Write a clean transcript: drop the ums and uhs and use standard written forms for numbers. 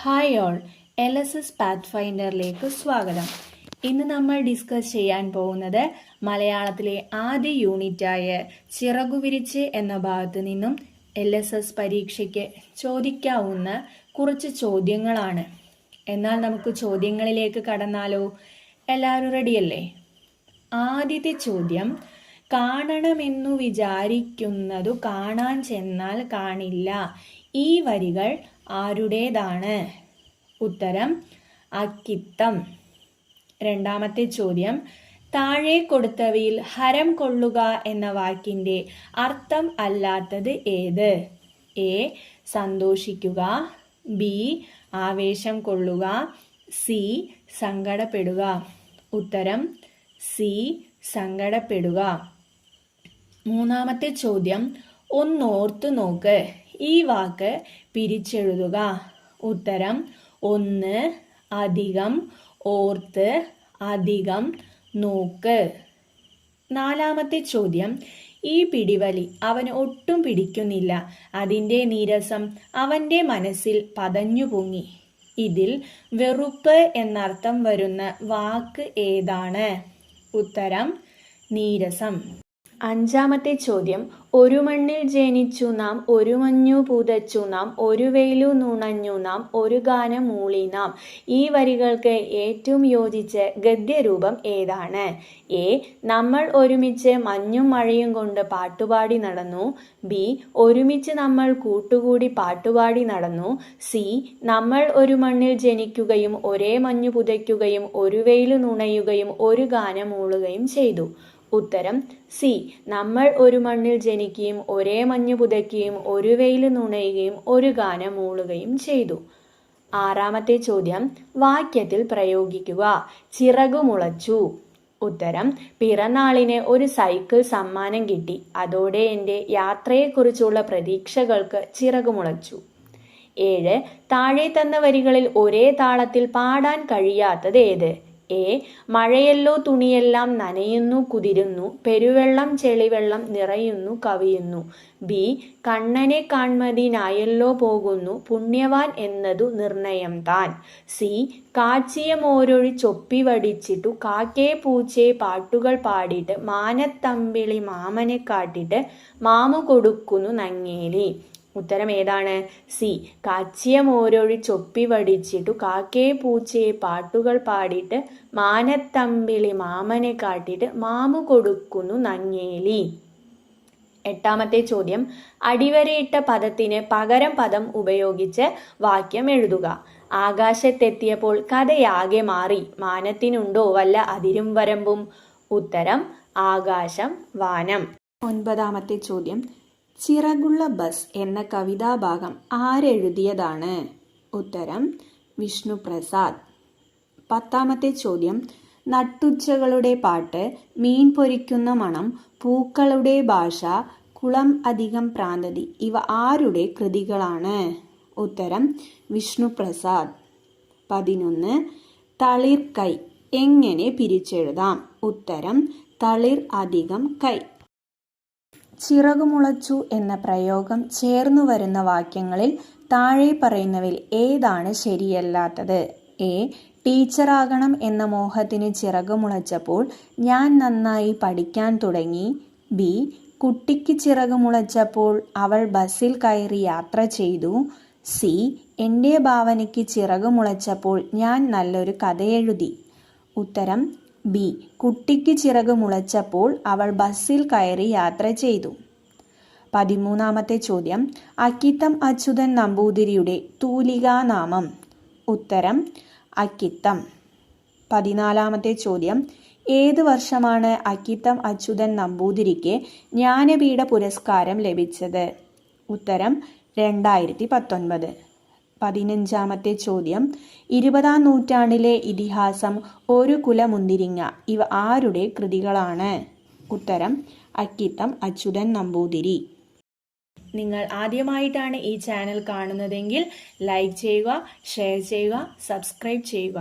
Hi all, LSS പാത്ത്ഫൈൻഡറിലേക്ക് സ്വാഗതം. ഇന്ന് നമ്മൾ ഡിസ്കസ് ചെയ്യാൻ പോകുന്നത് മലയാളത്തിലെ ആദ്യ യൂണിറ്റായ ചിറകുവിരിച്ച് എന്ന ഭാഗത്ത് നിന്നും LSS പരീക്ഷയ്ക്ക് ചോദിക്കാവുന്ന കുറച്ച് ചോദ്യങ്ങളാണ്. എന്നാൽ നമുക്ക് ചോദ്യങ്ങളിലേക്ക് കടന്നാലോ? എല്ലാവരും റെഡിയല്ലേ? ആദ്യത്തെ ചോദ്യം, കാണണമെന്നു വിചാരിക്കുന്നതു കാണാൻ ചെന്നാൽ കാണില്ല. ഈ വരികൾ ആരുടേതാണ്? ഉത്തരം അക്കിത്തം. രണ്ടാമത്തെ ചോദ്യം, താഴെ കൊടുത്തവയിൽ ഹരം കൊള്ളുക എന്ന വാക്കിൻ്റെ അർത്ഥം അല്ലാത്തത് ഏത്? എ. സന്തോഷിക്കുക, ബി. ആവേശം കൊള്ളുക, സി. സങ്കടപ്പെടുക. ഉത്തരം സി. സങ്കടപ്പെടുക. മൂന്നാമത്തെ ചോദ്യം, ഒന്നോർത്തു നോക്ക്. ഈ വാക്ക് പിരിച്ചെഴുതുക. ഉത്തരം ഒന്ന്, അധികം, ഓർത്ത്, അധികം, നോക്ക്. നാലാമത്തെ ചോദ്യം, ഈ പിടിവലി അവന് ഒട്ടും പിടിക്കുന്നില്ല. അതിൻ്റെ നീരസം അവൻ്റെ മനസ്സിൽ പതഞ്ഞു പൊങ്ങി. ഇതിൽ വെറുപ്പ് എന്നർത്ഥം വരുന്ന വാക്ക് ഏതാണ്? ഉത്തരം നീരസം. അഞ്ചാമത്തെ ചോദ്യം, ഒരു മണ്ണിൽ ജനിച്ചു നാം, ഒരു മഞ്ഞു പുതച്ചു നാം, ഒരു വെയിലു നുണഞ്ഞു നാം, ഒരു ഗാനം മൂളി നാം. ഈ വരികൾക്ക് ഏറ്റവും യോജിച്ച ഗദ്യരൂപം ഏതാണ്? എ. നമ്മൾ ഒരുമിച്ച് മഞ്ഞും മഴയും കൊണ്ട് പാട്ടുപാടി നടന്നു, ബി. ഒരുമിച്ച് നമ്മൾ കൂട്ടുകൂടി പാട്ടുപാടി നടന്നു, സി. നമ്മൾ ഒരു മണ്ണിൽ ജനിക്കുകയും ഒരേ മഞ്ഞു പുതയ്ക്കുകയും ഒരു വെയിലു നുണയുകയും ഒരു ഗാനം മൂളുകയും ചെയ്തു. ഉത്തരം സി. നമ്മൾ ഒരു മണ്ണിൽ ജനിക്കുകയും ഒരേ മഞ്ഞു പുതയ്ക്കുകയും ഒരു വെയിൽ നുണയുകയും ഒരു ഗാനം മൂളുകയും ചെയ്തു. ആറാമത്തെ ചോദ്യം, വാക്യത്തിൽ പ്രയോഗിക്കുക. ചിറകുമുളച്ചു. ഉത്തരം പിറന്നാളിന് ഒരു സൈക്കിൾ സമ്മാനം കിട്ടി. അതോടെ എൻ്റെ യാത്രയെക്കുറിച്ചുള്ള പ്രതീക്ഷകൾക്ക് ചിറകുമുളച്ചു. 7. താഴെ തന്ന വരികളിൽ ഒരേ താളത്തിൽ പാടാൻ കഴിയാത്തത് ഏത്? എ. മഴയല്ലോ തുണിയെല്ലാം നനയുന്നു കുതിരുന്നു, പെരുവെള്ളം ചെളിവെള്ളം നിറയുന്നു കവിയുന്നു, ബി. കണ്ണനെ കാൺമതിനായല്ലോ പോകുന്നു, പുണ്യവാൻ എന്നതു നിർണയം താൻ, സി. കാച്ചിയ മോരൊഴി ചൊപ്പി വടിച്ചിട്ടു കാക്കേ പൂച്ചേ പാട്ടുകൾ പാടിയിട്ട് മാനത്തമ്പിളി മാമനെ കാട്ടിട്ട് മാമു കൊടുക്കുന്നു നങ്ങേലി. ഉത്തരം ഏതാണ്? സി. കാച്ചിയ മോരൊഴി ചൊപ്പി വടിച്ചിട്ടു കാക്കേ പൂച്ചയെ പാട്ടുകൾ പാടിയിട്ട് മാനത്തമ്പിളി മാമനെ കാട്ടിയിട്ട് മാമു കൊടുക്കുന്നു നങ്ങേലി. എട്ടാമത്തെ ചോദ്യം, അടിവരയിട്ട പദത്തിന് പകരം പദം ഉപയോഗിച്ച് വാക്യം എഴുതുക. ആകാശത്തെത്തിയപ്പോൾ കഥയാകെ മാറി, മാനത്തിനുണ്ടോ വല്ല അതിരും വരമ്പും? ഉത്തരം ആകാശം, വാനം. ഒൻപതാമത്തെ ചോദ്യം, ചിറകുള്ള ബസ് എന്ന കവിതാഭാഗം ആരെഴുതിയതാണ്? ഉത്തരം വിഷ്ണുപ്രസാദ്. പത്താമത്തെ ചോദ്യം, നട്ടുച്ചകളുടെ പാട്ട്, മീൻ പൊരിക്കുന്ന മണം, പൂക്കളുടെ ഭാഷ, കുളം അധികം പ്രാന്തതി ഇവ ആരുടെ കൃതികളാണ്? ഉത്തരം വിഷ്ണുപ്രസാദ്. 11. തളിർ കൈ എങ്ങനെ പിരിച്ചെഴുതാം? ഉത്തരം തളിർ അധികം കൈ. ചിറകുമുളച്ചു എന്ന പ്രയോഗം ചേർന്നു വരുന്ന വാക്യങ്ങളിൽ താഴെ പറയുന്നവയിൽ ഏതാണ് ശരിയല്ലാത്തത്? എ. ടീച്ചറാകണം എന്ന മോഹത്തിന് ചിറകുമുളച്ചപ്പോൾ ഞാൻ നന്നായി പഠിക്കാൻ തുടങ്ങി, ബി. കുട്ടിക്ക് ചിറകുമുളച്ചപ്പോൾ അവൾ ബസ്സിൽ കയറി യാത്ര ചെയ്തു, സി. എൻ്റെ ഭാവനയ്ക്ക് ചിറകുമുളച്ചപ്പോൾ ഞാൻ നല്ലൊരു കഥയെഴുതി. ഉത്തരം ബി. കുട്ടിക്ക് ചിറകുമുളച്ചപ്പോൾ അവൾ ബസ്സിൽ കയറി യാത്ര ചെയ്തു. 13. ചോദ്യം, അക്കിത്തം അച്യുതൻ നമ്പൂതിരിയുടെ തൂലികാനാമം? ഉത്തരം അക്കിത്തം. 14. ചോദ്യം, ഏത് വർഷമാണ് അക്കിത്തം അച്യുതൻ നമ്പൂതിരിക്ക് ജ്ഞാനപീഠ പുരസ്കാരം ലഭിച്ചത്? ഉത്തരം 2019. 15. ചോദ്യം, 20-ാം നൂറ്റാണ്ടിലെ ഇതിഹാസം, ഒരു കുലമുന്തിരിങ്ങ ഇവ ആരുടെ കൃതികളാണ്? ഉത്തരം അക്കിത്തം അച്യുതൻ നമ്പൂതിരി. നിങ്ങൾ ആദ്യമായിട്ടാണ് ഈ ചാനൽ കാണുന്നതെങ്കിൽ ലൈക്ക് ചെയ്യുക, ഷെയർ ചെയ്യുക, സബ്സ്ക്രൈബ് ചെയ്യുക.